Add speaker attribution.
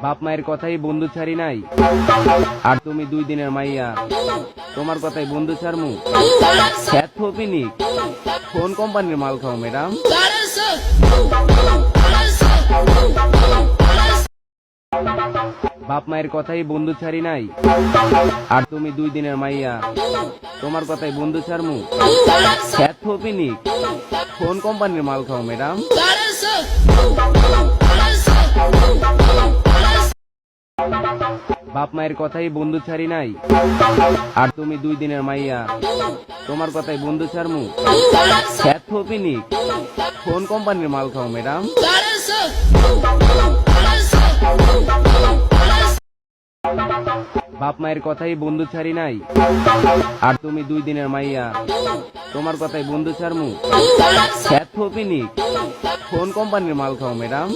Speaker 1: বাপ মায়ের কথাই বন্ধু ছাড়ি নাই, আর তুমি 2 দিনের মাইয়া, তোমার কথাই বন্ধু ছাড়মু। খ্যাত ফপিনি, কোন কোম্পানির মাল খাও ম্যাডাম? বাপ মায়ের কথাই বন্ধু ছাড়ি নাই, আর তুমি 2 দিনের মাইয়া, তোমার কথাই বন্ধু ছাড়মু। খ্যাত ফপিনি, কোন কোম্পানির মাল খাও ম্যাডাম? বাপ মায়ের কথাই বন্ধু ছাড়ি নাই, আর তুমি 2 দিনের মাইয়া, তোমার কথাই বন্ধু ছাড়মু। খ্যাত ফপিনি, কোন কোম্পানির মাল খাও ম্যাডাম? বাপ মায়ের কথাই বন্ধু ছাড়ি নাই, আর তুমি 2 দিনের মাইয়া, তোমার কথাই বন্ধু ছাড়মু। খ্যাত ফপিনি, কোন কোম্পানির মাল খাও ম্যাডাম?